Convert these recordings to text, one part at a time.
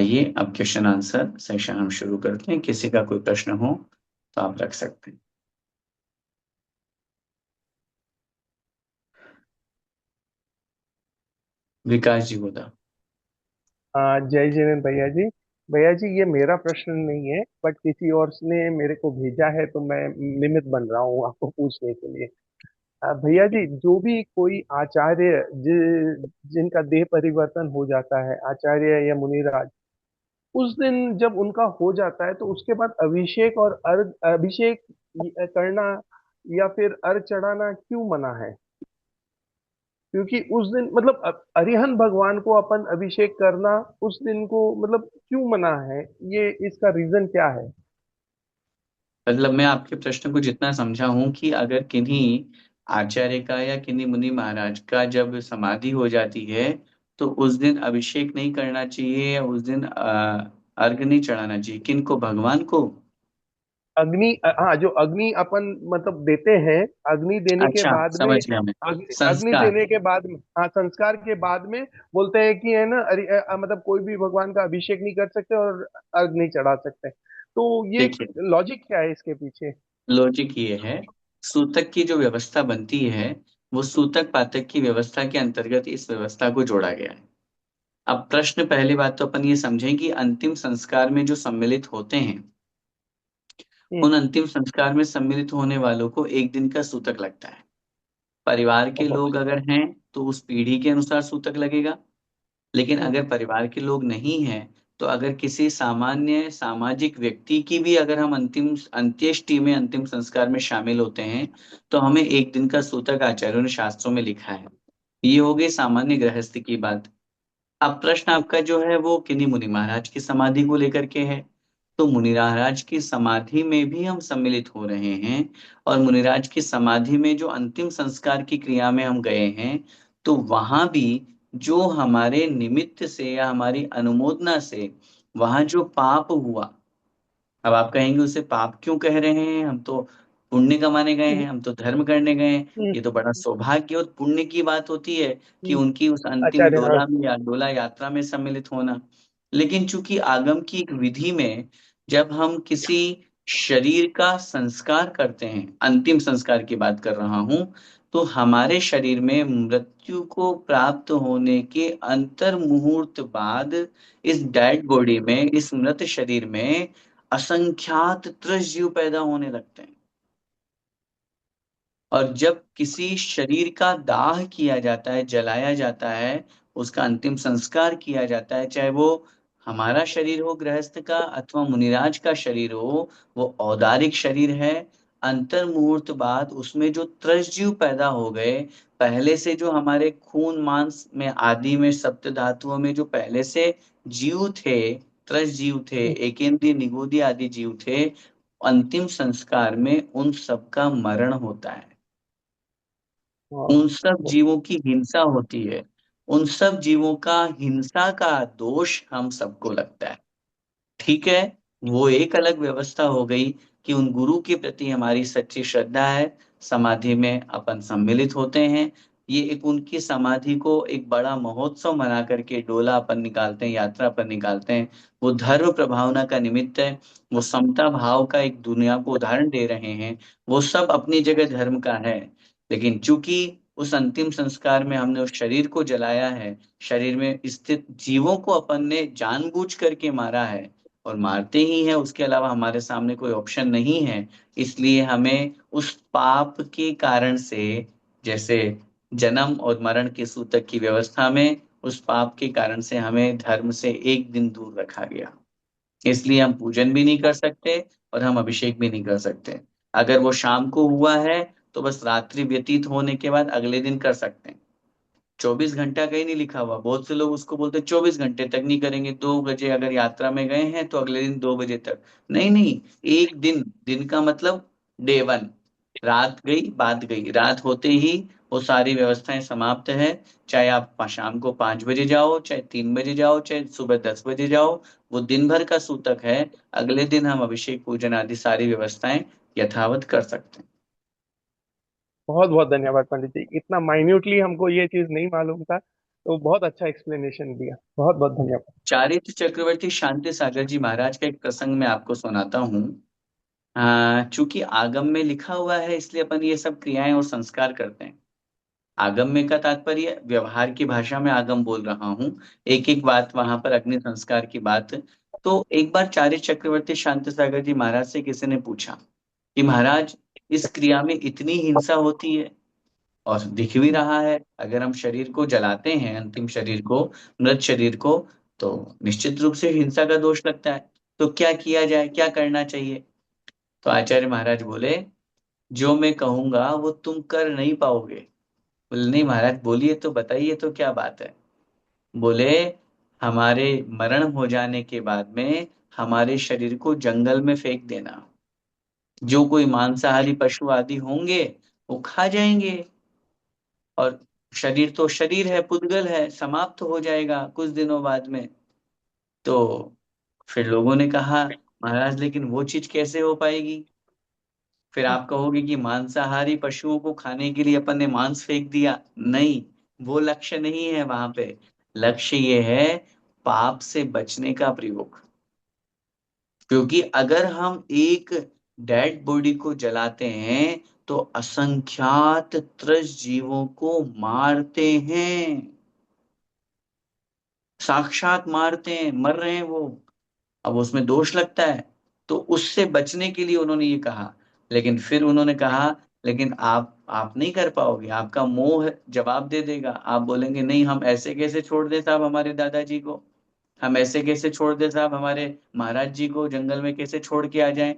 आइए अब question answer session हम शुरू करते हैं। किसी का कोई प्रश्न हो तो आप रख सकते हैं। विकास जी बोला। जय जिनेन्द्र भैया जी। भैया जी, ये मेरा प्रश्न नहीं है, बट किसी और ने मेरे को भेजा है, तो मैं निमित्त बन रहा हूँ आपको पूछने के लिए। भैया जी, जो भी कोई आचार्य जिनका देह परिवर्तन हो जाता है, आचार्य या मुनिराज, उस दिन जब उनका हो जाता है, तो उसके बाद अभिषेक और अर्घ अभिषेक करना या फिर अर्घ चढ़ाना क्यों मना है? क्योंकि उस दिन मतलब अरिहंत भगवान को अपन अभिषेक करना उस दिन को मतलब क्यों मना है? ये इसका रीजन क्या है? मतलब मैं आपके प्रश्न को जितना समझा हूं कि अगर किन्हीं आचार्य का या किन्हीं मुनि महाराज का जब समाधि हो जाती है तो उस दिन अभिषेक नहीं करना चाहिए या उस दिन अर्घ नहीं चढ़ाना चाहिए। किनको? भगवान को? अग्नि, हाँ, जो अग्नि अपन मतलब देते हैं, अग्नि देने के अच्छा, बाद में समझ गया मैं। अग्नि संस्कार। देने के बाद में, हाँ, संस्कार के बाद में बोलते हैं कि है ना, मतलब कोई भी भगवान का अभिषेक नहीं कर सकते और अर्घ नहीं चढ़ा सकते। तो ये देखिए, लॉजिक क्या है इसके पीछे? लॉजिक ये है, सूतक की जो व्यवस्था बनती है वो सूतक पातक की व्यवस्था के अंतर्गत इस व्यवस्था को जोड़ा गया है। अब प्रश्न, पहली बात तो अपन ये समझें कि अंतिम संस्कार में जो सम्मिलित होते हैं हम्म। उन अंतिम संस्कार में सम्मिलित होने वालों को एक दिन का सूतक लगता है। परिवार के बहुत लोग अगर हैं तो उस पीढ़ी के अनुसार सूतक लगेगा। लेकिन हम्म, अगर परिवार के लोग नहीं हैं तो अगर किसी सामान्य सामाजिक व्यक्ति की भी अगर हम अंतिम अंत्येष्टि में अंतिम संस्कार में शामिल होते हैं तो हमें एक दिन का सूतक आचार्यों ने शास्त्रों में लिखा है। ये हो गई सामान्य गृहस्थ की बात। अब प्रश्न आपका जो है वो किन्हीं मुनि महाराज की समाधि को लेकर के है। तो मुनिराज की समाधि में भी हम सम्मिलित हो रहे हैं और मुनिराज की समाधि में जो अंतिम संस्कार की क्रिया में हम गए हैं तो वहां भी जो हमारे निमित्त से या हमारी अनुमोदना से वहां जो पाप हुआ। अब आप कहेंगे उसे पाप क्यों कह रहे हैं, हम तो पुण्य कमाने गए हम्म, हैं, हम तो धर्म करने गए हैं। हम्म, ये तो बड़ा सौभाग्य और पुण्य की बात होती है कि हम्म। उनकी उस अंतिम आचार्य, हाँ। डोला में या डोला यात्रा में सम्मिलित होना। लेकिन चूंकि आगम की एक विधि में जब हम किसी शरीर का संस्कार करते हैं, अंतिम संस्कार की बात कर रहा हूं, तो हमारे शरीर में मृत्यु को प्राप्त होने के अंतर मुहूर्त बाद इस डेड बॉडी में, इस मृत शरीर में असंख्यात त्रस जीव पैदा होने लगते हैं। और जब किसी शरीर का दाह किया जाता है, जलाया जाता है, उसका अंतिम संस्कार किया जाता है, चाहे वो हमारा शरीर हो गृहस्थ का अथवा मुनिराज का शरीर हो, वो औदारिक शरीर है। अंतर मुहूर्त बाद उसमें जो त्रसजीव पैदा हो गए, पहले से जो हमारे खून मांस में आदि में सप्त धातुओं में जो पहले से जीव थे, त्रस जीव थे, हम्म, एकेंद्रिय निगोदी आदि जीव थे, अंतिम संस्कार में उन सबका मरण होता है। हाँ। उन सब जीवों की हिंसा होती है। उन सब जीवों का हिंसा का दोष हम सबको लगता है। ठीक है, वो एक अलग व्यवस्था हो गई कि उन गुरु के प्रति हमारी सच्ची श्रद्धा है, समाधि में अपन सम्मिलित होते हैं। ये एक उनकी समाधि को एक बड़ा महोत्सव मना करके डोला अपन निकालते हैं, यात्रा अपन निकालते हैं। वो धर्म प्रभावना का निमित्त है। वो समता भाव का एक दुनिया को उदाहरण दे रहे हैं। वो सब अपनी जगह धर्म का है। लेकिन चूंकि उस अंतिम संस्कार में हमने उस शरीर को जलाया है, शरीर में स्थित जीवों को अपन ने जानबूझ करके मारा है और मारते ही हैं, उसके अलावा हमारे सामने कोई ऑप्शन नहीं है। इसलिए हमें उस पाप के कारण से, जैसे जन्म और मरण के सूतक की व्यवस्था में, उस पाप के कारण से हमें धर्म से एक दिन दूर रखा गया। इसलिए हम पूजन भी नहीं कर सकते और हम अभिषेक भी नहीं कर सकते। अगर वो शाम को हुआ है तो बस रात्रि व्यतीत होने के बाद अगले दिन कर सकते हैं। 24 घंटा कहीं नहीं लिखा हुआ। बहुत से लोग उसको बोलते 24 घंटे तक नहीं करेंगे, 2 बजे अगर यात्रा में गए हैं तो अगले दिन 2 बजे तक। नहीं नहीं, एक दिन, दिन का मतलब डे 1। रात गई, बात गई, रात होते ही वो सारी व्यवस्थाएं समाप्त है। चाहे आप शाम को 5 बजे जाओ, चाहे 3 बजे जाओ, चाहे सुबह 10 बजे जाओ, वो दिन भर का सूतक है। अगले दिन हम अभिषेक पूजन आदि सारी व्यवस्थाएं यथावत कर सकते हैं। बहुत बहुत धन्यवाद पंडित जी, इतना माइन्यूटली हमको ये चीज नहीं मालूम था। तो बहुत अच्छा एक्सप्लेनेशन दिया, बहुत बहुत धन्यवाद। चारित्र चक्रवर्ती शांति सागर जी महाराज का एक प्रसंग मैं आपको सुनाता हूँ। चूंकि आगम में लिखा हुआ है इसलिए अपन ये सब क्रियाएं और संस्कार करते हैं। आगम्य का तात्पर्य व्यवहार की भाषा में आगम बोल रहा हूँ। एक एक बात वहां पर अग्नि संस्कार की बात। तो एक बार चारित्र चक्रवर्ती शांत सागर जी महाराज से किसी ने पूछा कि महाराज, इस क्रिया में इतनी हिंसा होती है और दिख भी रहा है, अगर हम शरीर को जलाते हैं, अंतिम शरीर को, मृत शरीर को, तो निश्चित रूप से हिंसा का दोष लगता है। तो क्या किया जाए, क्या करना चाहिए? तो आचार्य महाराज बोले, जो मैं कहूंगा वो तुम कर नहीं पाओगे। बोले नहीं महाराज, बोलिए तो, बताइए तो क्या बात है। बोले, हमारे मरण हो जाने के बाद में हमारे शरीर को जंगल में फेंक देना। जो कोई मांसाहारी पशु आदि होंगे वो खा जाएंगे, और शरीर तो शरीर है, पुद्गल है, समाप्त हो जाएगा कुछ दिनों बाद में। तो फिर लोगों ने कहा, महाराज लेकिन वो चीज कैसे हो पाएगी? फिर आप कहोगे कि मांसाहारी पशुओं को खाने के लिए अपन ने मांस फेंक दिया? नहीं, वो लक्ष्य नहीं है वहां पे। लक्ष्य ये है पाप से बचने का प्रयोग। क्योंकि अगर हम एक डेड बॉडी को जलाते हैं तो असंख्यात त्रस जीवों को मारते हैं, साक्षात मारते हैं, मर रहे हैं वो। अब उसमें दोष लगता है। तो उससे बचने के लिए उन्होंने ये कहा। लेकिन फिर उन्होंने कहा, लेकिन आप नहीं कर पाओगे, आपका मोह जवाब दे देगा। आप बोलेंगे नहीं, हम ऐसे कैसे छोड़ दे साहब हमारे दादाजी को, हम ऐसे कैसे छोड़ दे साहब हमारे महाराज जी को, जंगल में कैसे छोड़ के आ जाएं।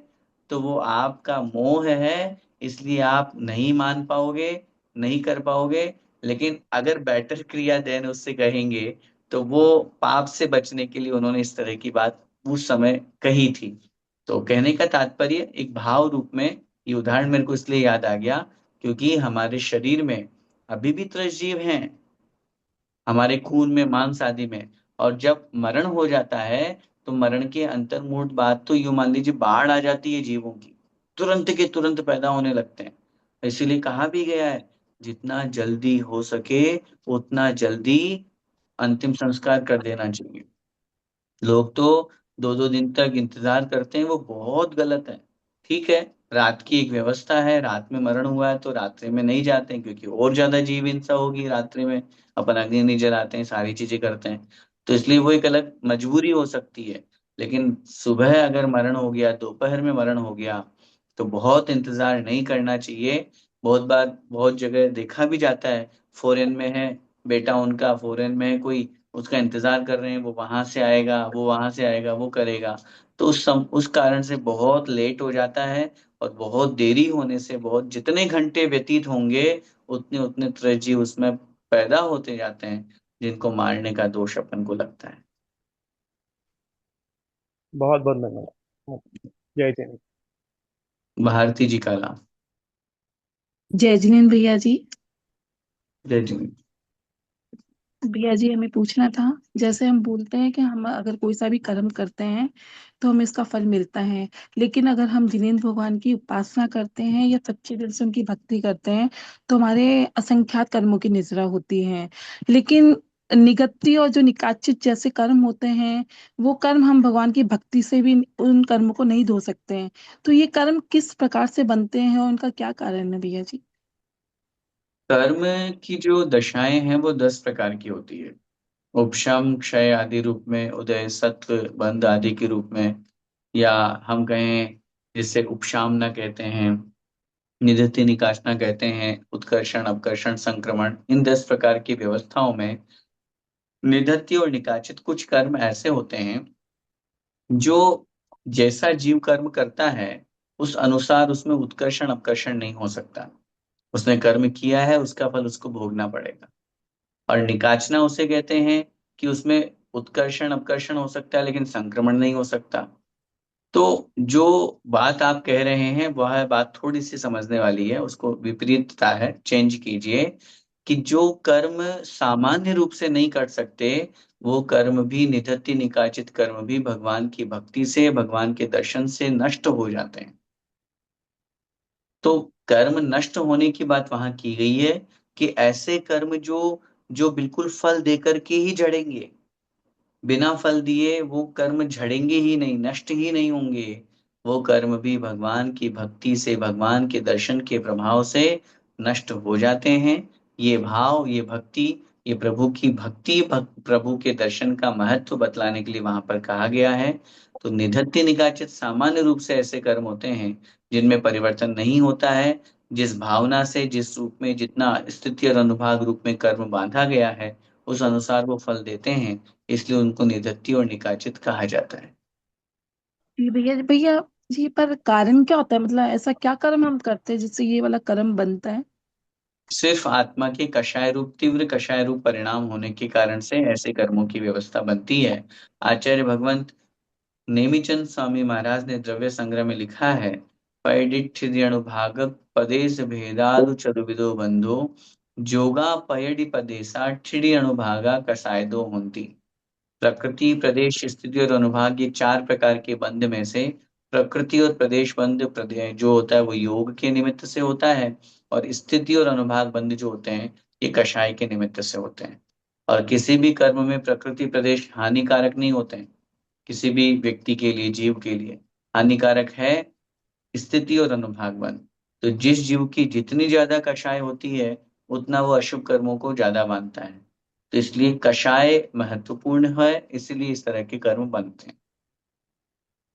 तो वो आपका मोह है, इसलिए आप नहीं मान पाओगे, नहीं कर पाओगे। लेकिन अगर बेटर क्रिया देन उससे कहेंगे, तो वो पाप से बचने के लिए उन्होंने इस तरह की बात उस समय कही थी। तो कहने का तात्पर्य एक भाव रूप में, ये उदाहरण मेरे को इसलिए याद आ गया क्योंकि हमारे शरीर में अभी भी त्रस जीव हैं, हमारे खून में, मांस आदि में। और जब मरण हो जाता है तो मरण के अंतर्मुहूर्त बाद तो यूं मान लीजिए बाढ़ आ जाती है जीवों की, तुरंत के तुरंत पैदा होने लगते हैं। इसीलिए कहा भी गया है, जितना जल्दी हो सके उतना जल्दी अंतिम संस्कार कर देना चाहिए। लोग तो दो दो दिन तक इंतजार करते हैं, वो बहुत गलत है। ठीक है, रात की एक व्यवस्था है, रात में मरण हुआ है तो रात्रि में नहीं जाते हैं, क्योंकि और ज्यादा जीव हिंसा होगी रात्रि में। अपन अग्नि नहीं जलाते हैं, सारी चीजें करते हैं। तो इसलिए वो एक अलग मजबूरी हो सकती है। लेकिन सुबह अगर मरण हो गया, दोपहर में मरण हो गया, तो बहुत इंतजार नहीं करना चाहिए। बहुत बार बहुत जगह देखा भी जाता है, फॉरेन में है बेटा उनका, फॉरेन में है कोई, उसका इंतजार कर रहे हैं, वो वहां से आएगा, वो वहां से आएगा, वो करेगा। तो उस कारण से बहुत लेट हो जाता है। और बहुत देरी होने से, बहुत जितने घंटे व्यतीत होंगे उतने उतने त्रिजीव उसमें पैदा होते जाते हैं, जिनको मारने का दोष अपन को लगता है। बहुत बहुत धन्यवाद। जय जय। भारती जी का नाम। जय जिनेन्द्र भैया जी। जय जी। भैया जी हमें पूछना था, जैसे हम बोलते हैं कि हम अगर कोई सा भी कर्म करते हैं तो हमें इसका फल मिलता है। लेकिन अगर हम जिनेन्द्र भगवान की उपासना करते हैं या सच्चे दिल से उनकी भक्ति करते हैं तो हमारे असंख्यात कर्मों की निजरा होती है। लेकिन निगत्ति और जो निकाचित जैसे कर्म होते हैं, वो कर्म हम भगवान की भक्ति से भी उन कर्मों को नहीं धो सकते हैं। तो ये कर्म किस प्रकार से बनते हैं और उनका क्या कारण है भैया जी? कर्म की जो दशाएं हैं वो 10 प्रकार की होती है। उपशम, क्षय आदि रूप में, उदय, सत्व, बंध आदि के रूप में, या हम कहें जिसे उपशामना कहते हैं, निधत्ति निकाशना कहते हैं, उत्कर्षण, अपकर्षण, संक्रमण, इन 10 प्रकार की व्यवस्थाओं में निधत्ति और निकाचित कुछ कर्म ऐसे होते हैं जो जैसा जीव कर्म करता है उस अनुसार उसमें उत्कर्षण अपकर्षण नहीं हो सकता। उसने कर्म किया है, उसका फल उसको भोगना पड़ेगा। और निकाचना उसे कहते हैं कि उसमें उत्कर्षण अपकर्षण हो सकता है लेकिन संक्रमण नहीं हो सकता। तो जो बात आप कह रहे हैं वह बात थोड़ी सी समझने वाली है, उसको विपरीतता है, चेंज कीजिए। कि जो कर्म सामान्य रूप से नहीं कर सकते, वो कर्म भी, निधत्ति निकाचित कर्म भी भगवान की भक्ति से, भगवान के दर्शन से नष्ट हो जाते हैं। तो कर्म नष्ट होने की बात वहां की गई है कि ऐसे कर्म जो जो बिल्कुल फल देकर के ही झड़ेंगे। बिना फल दिए वो कर्म झड़ेंगे ही नहीं, नष्ट ही नहीं होंगे। वो कर्म भी भगवान की भक्ति से, भगवान के दर्शन के प्रभाव से नष्ट हो जाते हैं। ये भाव, ये भक्ति, ये प्रभु की भक्ति, प्रभु के दर्शन का महत्व बतलाने के लिए वहां पर कहा गया है। तो निधत्ते निकाचित सामान्य रूप से ऐसे कर्म होते हैं जिनमें परिवर्तन नहीं होता है। जिस भावना से, जिस रूप में, जितना स्थिति और अनुभाग रूप में कर्म बांधा गया है, उस अनुसार वो फल देते हैं। इसलिए उनको निधत्ती और निकाचित कहा जाता है। जी भैया, भैया जी, पर कारण क्या होता है? मतलब ऐसा क्या कर्म हम करते हैं जिससे ये वाला कर्म बनता है? सिर्फ आत्मा के कषाय रूप, तीव्र कषाय रूप परिणाम होने के कारण से ऐसे कर्मों की व्यवस्था बनती है। आचार्य भगवंत नेमिचंद स्वामी महाराज ने द्रव्य संग्रह में लिखा है, पैडिठ्यनुभाग पदेश भेदादु चतुर्विदो बंधो जोगा पयडि पदेशा ठिडि अणुभागा कसायदो होंती। प्रकृति, प्रदेश, स्थिति और अनुभाग, ये चार प्रकार के बंध में से प्रकृति और प्रदेश बंध जो होता है वो योग के निमित्त से होता है। और स्थिति और अनुभाग बंध जो होते हैं ये कषाय के निमित्त से होते हैं। और किसी भी कर्म में प्रकृति प्रदेश हानिकारक नहीं होते हैं। किसी भी व्यक्ति के लिए, जीव के लिए हानिकारक है स्थिति और अनुभाग बंध। तो जिस जीव की जितनी ज्यादा कषाय होती है उतना वो अशुभ कर्मों को ज्यादा मानता है। तो इसलिए कषाय महत्वपूर्ण है, इसलिए इस तरह के कर्म बनते हैं।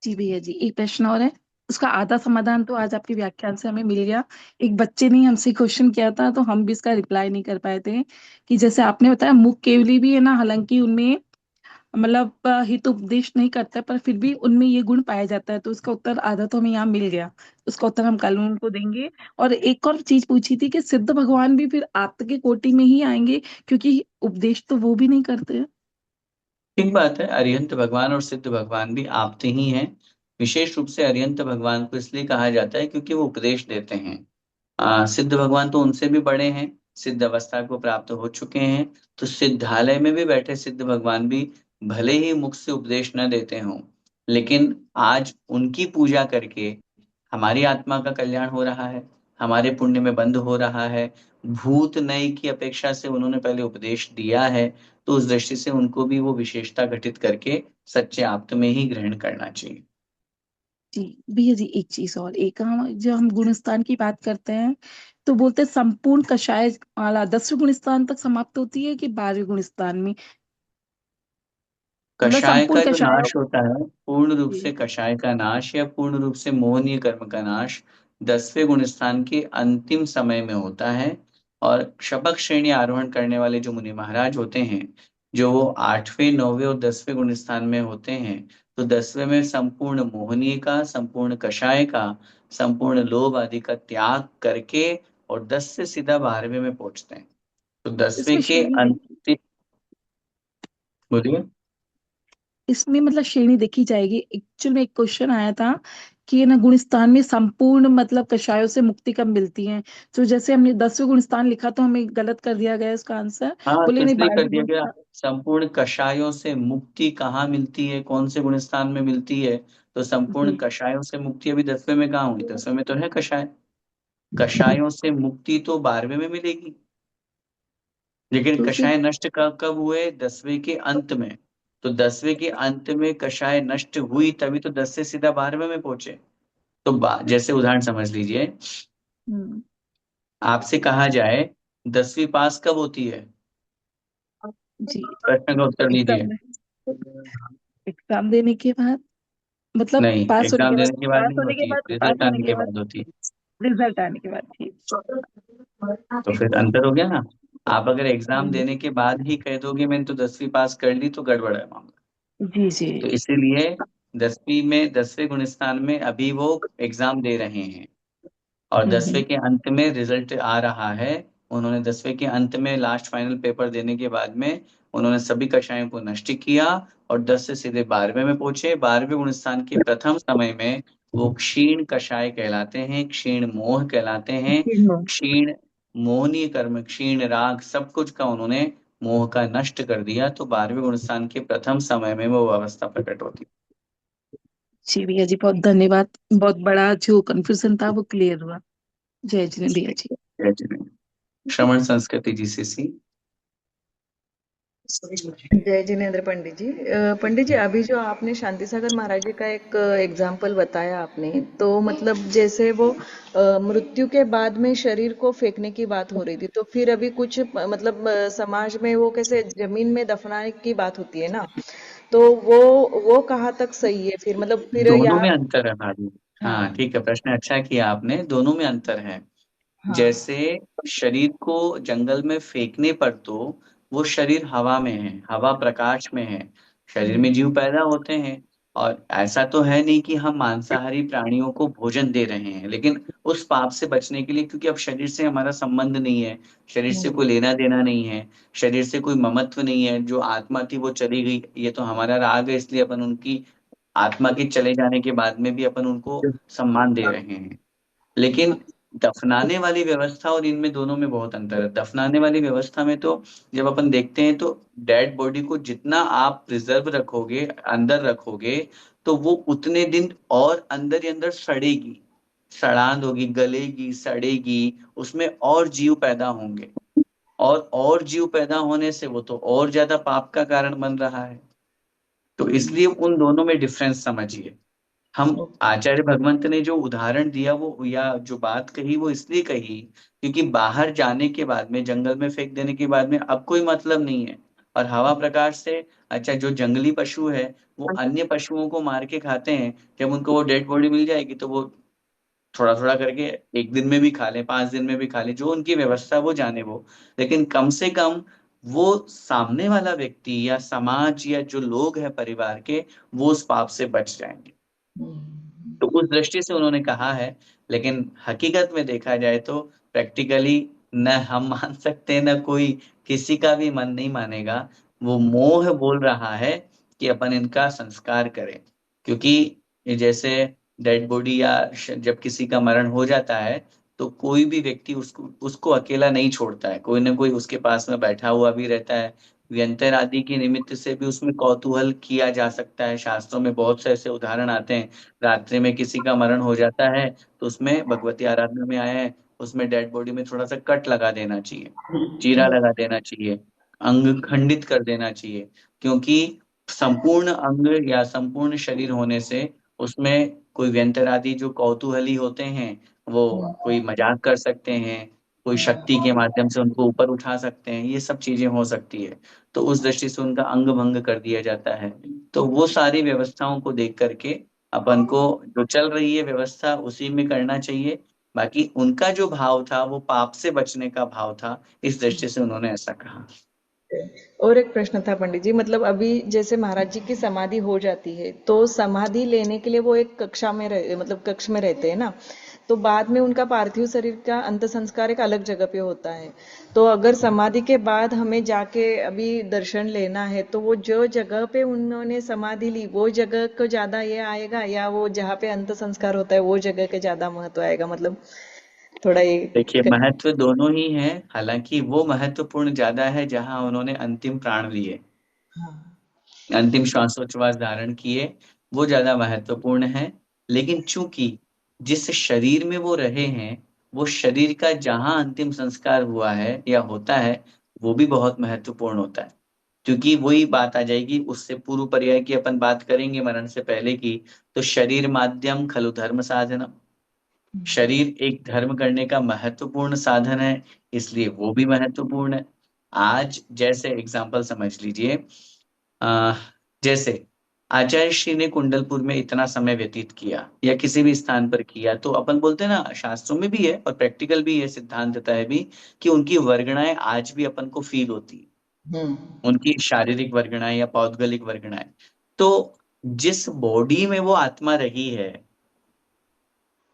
जी भैया जी, एक प्रश्न और है। उसका आधा समाधान तो आज आपके व्याख्यान से हमें मिल गया। एक बच्चे ने हमसे क्वेश्चन किया था तो हम भी इसका रिप्लाई नहीं कर पाए थे, कि जैसे आपने बताया मुख केवली भी है ना, हालांकि उनमें मतलब हित उपदेश नहीं करता, पर फिर भी उनमें ये गुण पाया जाता है। तो उसका उत्तर आधा तो हमें यहाँ मिल गया। उसका उत्तर हम कल उनको देंगे। और एक और चीज पूछी थी कि सिद्ध भगवान भी फिर आत्म के कोटि में ही आएंगे, क्योंकि उपदेश तो वो भी नहीं करते। ठीक बात है, अरिहंत भगवान और सिद्ध भगवान भी आपते ही हैं। विशेष रूप से अरिहंत भगवान को इसलिए कहा जाता है क्योंकि वो उपदेश देते हैं। सिद्ध भगवान तो उनसे भी बड़े हैं, सिद्ध अवस्था को प्राप्त हो चुके हैं। तो सिद्धालय में भी बैठे सिद्ध भगवान भी भले ही मुख से उपदेश न देते हों, लेकिन आज उनकी पूजा करके हमारी आत्मा का कल्याण हो रहा है, हमारे पुण्य में बंद हो रहा है। भूत नए की अपेक्षा से उन्होंने पहले उपदेश दिया है। तो उस दृष्टि से उनको भी वो विशेषता घटित करके सच्चे आप्त में ही ग्रहण करना चाहिए। जी भैया जी, एक चीज और, एक हम जो हम गुणस्थान की बात करते हैं तो बोलते हैं संपूर्ण कषाय माला 10वें गुणस्थान तक समाप्त होती है कि 12वें गुणस्थान में? मतलब कषाय संपूर्ण का जो कषाय। नाश होता है, पूर्ण रूप जी। से कषाय का नाश या पूर्ण रूप से मोहनीय कर्म का नाश 10वें गुण स्थान के अंतिम समय में होता है। और शपथ श्रेणी आरोहण करने वाले जो मुनि महाराज होते हैं, जो वो 8वें, 9वें और 10वें गुण स्थान में होते हैं, तो 10वें में संपूर्ण मोहनीय का, संपूर्ण कषाय का, संपूर्ण लोभ आदि का त्याग करके और 10 से सीधा 12वें में पहुंचते हैं। तो इसमें 10वें के श्रेणी देखी, अंतिम, बोलिए। इसमें मतलब श्रेणी देखी जाएगी। एक्चुअल में एक क्वेश्चन आया था कि ना गुणस्थान में संपूर्ण मतलब कषायों से मुक्ति कब मिलती है। तो जैसे हमने 10वें गुणस्थान लिखा तो हमें गलत कर दिया गया इसका आंसर। हाँ, तो बोले नहीं, इसलिए कर 12वें दिया गया। गुणस्थान। संपूर्ण कषायों से मुक्ति कहाँ मिलती है, कौन से गुण स्थान में मिलती है? तो संपूर्ण जी। कषायों से मुक्ति अभी 10वें में कहाँ हुई? 10वें में तो है कषाय। कषायों से मुक्ति तो 12वें में मिलेगी। लेकिन तो फिर कषाय नष्ट कब कब हुए? 10वें के अंत में। तो 10वें के अंत में कषाय नष्ट हुई, तभी तो 10 से सीधा 12वें में पहुंचे। तो जैसे उदाहरण समझ लीजिए, हम्म। आपसे कहा जाए 10वीं पास कब होती है? जी। प्रश्न का उत्तर दीजिए। एग्जाम, एग्जाम देने के बाद, मतलब नहीं, पास होने एग्जाम के बाद, देने के बाद पास नहीं होने के होती, बाद, पास रिजल्ट होने आने के के बाद, बाद होती है। रिजल्ट आने के बाद। ठीक। तो फिर अंतर हो गया ना। आप अगर एग्जाम हम्म। देने के बाद ही कह दोगे मैंने तो 10वीं पास कर ली, तो गड़बड़ है मामला। जी जी। तो इसीलिए 10वीं में, 10वें गुणस्थान में अभी वो एग्जाम दे रहे हैं और हम्म। 10वें के अंत में रिजल्ट आ रहा है। उन्होंने 10वें के अंत में लास्ट फाइनल पेपर देने के बाद में उन्होंने सभी कक्षाओं को नष्ट किया और 10 से सीधे 12वें में पहुंचे। 12वें गुण स्थान के प्रथम समय में वो क्षीण कषाय कहलाते हैं, क्षीण मोह कहलाते हैं। हम्म। क्षीण मोहनीय कर्म, क्षीण राग, सब कुछ का उन्होंने मोह का नष्ट कर दिया। तो 12वें गुण स्थान के प्रथम समय में वो अवस्था प्रकट होती जी भैया जी, बहुत धन्यवाद। बहुत बड़ा जो कंफ्यूजन था वो क्लियर हुआ। जय जिनेन्द्र भैया जी। है। श्रवण संस्कृति जी से सी। जय जिनेन्द्र पंडित जी। पंडित जी, अभी जो आपने शांति सागर महाराज जी का एक एग्जाम्पल बताया आपने, तो मतलब जैसे वो मृत्यु के बाद में शरीर को फेंकने की बात हो रही थी, तो फिर अभी कुछ मतलब समाज में वो कैसे जमीन में दफनाने की बात होती है ना, तो वो कहाँ तक सही है फिर, मतलब फिर दोनों यहाँ। में अंतर है भाभी। हाँ हाँ। ठीक है, प्रश्न अच्छा किया आपने, दोनों में अंतर है। हाँ। जैसे शरीर को जंगल में फेंकने पर तो वो शरीर हवा में है, हवा प्रकाश में है, शरीर हम्म। में जीव पैदा होते हैं। और ऐसा तो है नहीं कि हम मांसाहारी प्राणियों को भोजन दे रहे हैं, लेकिन उस पाप से बचने के लिए, क्योंकि अब शरीर से हमारा संबंध नहीं है, शरीर से हम्म। कोई लेना देना नहीं है, शरीर से कोई ममत्व नहीं है, जो आत्मा थी वो चली गई, ये तो हमारा राग है, इसलिए अपन उनकी आत्मा के चले जाने के बाद में भी अपन उनको सम्मान दे रहे हैं। लेकिन दफनाने वाली व्यवस्था और इनमें दोनों में बहुत अंतर है। दफनाने वाली व्यवस्था में तो जब अपन देखते हैं तो डेड बॉडी को जितना आप प्रिजर्व रखोगे, अंदर रखोगे, तो वो उतने दिन और अंदर ही अंदर सड़ेगी, सड़ांध होगी, गलेगी, सड़ेगी, उसमें और जीव पैदा होंगे, और जीव पैदा होने से वो तो और ज्यादा पाप का कारण बन रहा है। तो इसलिए उन दोनों में डिफरेंस समझिए। हम आचार्य भगवंत ने जो उदाहरण दिया वो, या जो बात कही वो इसलिए कही क्योंकि बाहर जाने के बाद में, जंगल में फेंक देने के बाद में अब कोई मतलब नहीं है। और हवा प्रकाश से, अच्छा जो जंगली पशु है वो अन्य पशुओं को मार के खाते हैं, जब उनको वो डेड बॉडी मिल जाएगी तो वो थोड़ा थोड़ा करके एक दिन में भी खा लें, 5 दिन में भी खा लें, जो उनकी व्यवस्था वो जाने वो। लेकिन कम से कम वो सामने वाला व्यक्ति या समाज या जो लोग हैं परिवार के, वो उस पाप से बच जाएंगे। तो उस दृष्टि से उन्होंने कहा है। लेकिन हकीकत में देखा जाए तो प्रैक्टिकली न हम मान सकते, न कोई किसी का भी मन नहीं मानेगा। वो मोह बोल रहा है कि अपन इनका संस्कार करें, क्योंकि ये जैसे डेड बॉडी या जब किसी का मरण हो जाता है तो कोई भी व्यक्ति उसको उसको अकेला नहीं छोड़ता है, कोई ना कोई उसके पास में बैठा हुआ भी रहता है। व्यंतर आदि के निमित्त से भी उसमें कौतूहल किया जा सकता है, शास्त्रों में बहुत से ऐसे उदाहरण आते हैं। रात्रि में किसी का मरण हो जाता है तो उसमें भगवती आराधना में आया है, उसमें डेड बॉडी में थोड़ा सा कट लगा देना चाहिए, चीरा लगा देना चाहिए, अंग खंडित कर देना चाहिए। क्योंकि संपूर्ण अंग या संपूर्ण शरीर होने से उसमें कोई व्यंतर आदि जो कौतूहली होते हैं वो कोई मजाक कर सकते हैं, कोई शक्ति के माध्यम से उनको ऊपर उठा सकते हैं, ये सब चीजें हो सकती है। तो उस दृष्टि से उनका अंग भंग कर दिया जाता है। तो वो सारी व्यवस्थाओं को देख करके अपन को जो चल रही है व्यवस्था उसी में करना चाहिए। बाकी उनका जो भाव था वो पाप से बचने का भाव था, इस दृष्टि से उन्होंने ऐसा कहा। और एक प्रश्न था पंडित जी, मतलब अभी जैसे महाराज जी की समाधि हो जाती है, तो समाधि लेने के लिए वो एक कक्षा में रह मतलब कक्ष में रहते हैं ना, तो बाद में उनका पार्थिव शरीर का अंत संस्कार एक अलग जगह पे होता है। तो अगर समाधि के बाद हमें जाके अभी दर्शन लेना है, तो वो जो जगह पे उन्होंने समाधि ली वो जगह को ज्यादा ये आएगा, या वो जहाँ पे अंत संस्कार होता है वो जगह के ज्यादा महत्व आएगा, मतलब थोड़ा ये। देखिए, महत्व दोनों ही है, हालांकि वो महत्वपूर्ण ज्यादा है जहां उन्होंने अंतिम प्राण लिए, हाँ। अंतिम श्वासोच्छ्वास धारण किए, वो ज्यादा महत्वपूर्ण है। लेकिन चूंकि जिस शरीर में वो रहे हैं, वो शरीर का जहां अंतिम संस्कार हुआ है या होता है, वो भी बहुत महत्वपूर्ण होता है। क्योंकि वही बात आ जाएगी, उससे पूर्व पर्याय की अपन बात करेंगे मरण से पहले की। तो शरीर माध्यम खलु धर्म साधनम, शरीर एक धर्म करने का महत्वपूर्ण साधन है, इसलिए वो भी महत्वपूर्ण है। आज जैसे एग्जाम्पल समझ लीजिए, अ, जैसे आचार्य श्री ने कुंडलपुर में इतना समय व्यतीत किया या किसी भी स्थान पर किया, तो अपन बोलते हैं ना, शास्त्रों में भी है और प्रैक्टिकल भी है, सिद्धांतता है भी, कि उनकी वर्गणाएं आज भी अपन को फील होती है, हम्म। उनकी शारीरिक वर्गणाएं या पौद्गलिक वर्गणाएं। तो जिस बॉडी में वो आत्मा रही है,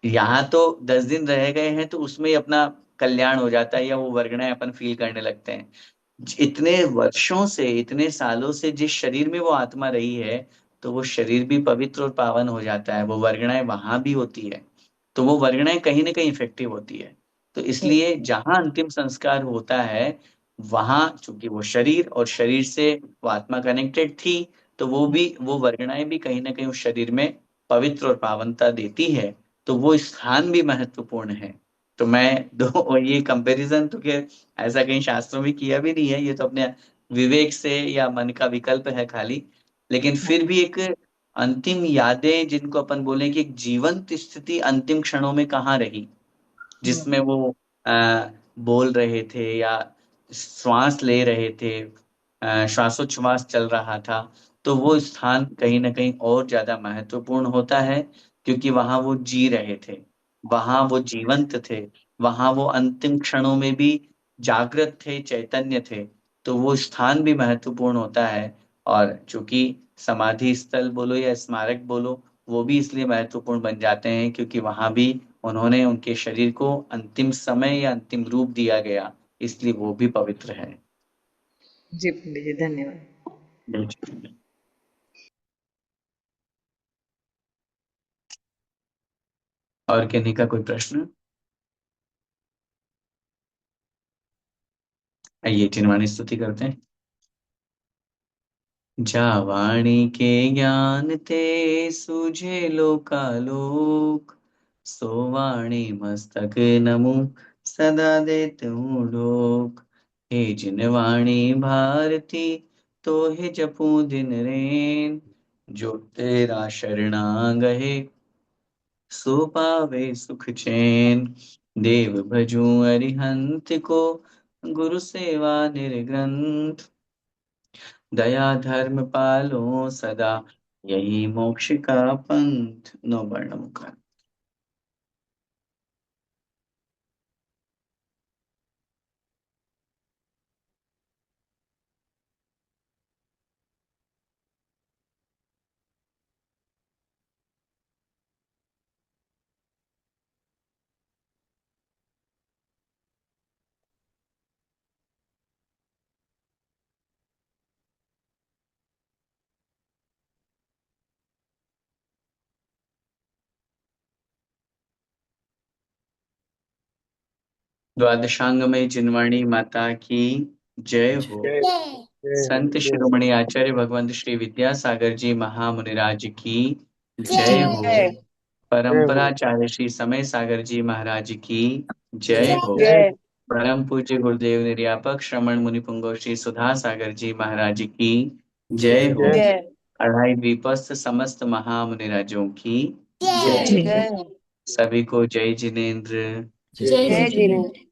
यहाँ तो 10 दिन रह गए हैं तो उसमें ही अपना कल्याण हो जाता है या वो वर्गणाएं अपन फील करने लगते हैं। इतने वर्षों से, इतने सालों से जिस शरीर में वो आत्मा रही है, तो वो शरीर भी पवित्र और पावन हो जाता है, वो वर्गणाएं वहां भी होती है। तो वो वर्गणाएं कहीं ना कहीं इफेक्टिव होती है। तो इसलिए जहां अंतिम संस्कार होता है, वहां चूंकि वो शरीर और शरीर से वो आत्मा कनेक्टेड थी, तो वो वर्गणाएं भी कहीं ना कहीं उस शरीर में पवित्र और पावनता देती है। तो वो स्थान भी महत्वपूर्ण है। तो मैं दो ये कंपैरिजन तो खैर ऐसा कहीं शास्त्रों में किया भी नहीं है, ये तो अपने विवेक से या मन का विकल्प है खाली, लेकिन फिर भी एक अंतिम यादें जिनको अपन बोले कि एक जीवंत स्थिति अंतिम क्षणों में कहाँ रही, जिसमें वो बोल रहे थे या श्वास ले रहे थे, श्वासोच्छ्वास चल रहा था, तो वो स्थान कहीं ना कहीं और ज्यादा महत्वपूर्ण होता है, क्योंकि वहां वो जी रहे थे, वहां वो जीवंत थे, वहां वो अंतिम क्षणों में भी जागृत थे, चैतन्य थे। तो वो स्थान भी महत्वपूर्ण होता है। और चूंकि समाधि स्थल बोलो या स्मारक बोलो, वो भी इसलिए महत्वपूर्ण बन जाते हैं क्योंकि वहां भी उन्होंने उनके शरीर को अंतिम समय या अंतिम रूप दिया गया, इसलिए वो भी पवित्र है। जी पंडित जी, धन्यवाद। बिल्कुल। और किन्हीं का कोई प्रश्न? आइए चिन्वाणी स्तुति करते हैं। जावाणी के ज्ञान ते सूझे लोकालोक, सोवाणी मस्तक नमु सदा देतु लोक। हे जिनवाणी भारती तो हे जपू दिन रैन, जो तेरा शरणागहे सो पावे सुख चैन। देव भजू अरिहंत को, गुरु सेवा निर्ग्रंथ, दया धर्म पालो सदा, यही मोक्ष का पंथ। नो वर्णम का। द्वादशांग में जिनवाणी माता की जय हो। जय जय हो संत जय हो। शिरोमणि आचार्य भगवंत श्री विद्यासागर जी महामुनिराज की जय जय हो। जय हो। परंपराचार्य श्री समय सागर जी महाराज की जय हो। जय परम पूज्य गुरुदेव निर्यापक श्रमण मुनि पुंगव श्री सुधा सागर जी महाराज की जय हो। जय अढ़ाई द्वीपस्थ समस्त महामुनिराजों की जय जय हो। सभी को जय जिनेन्द्र। जय जय जिनेन्द्र।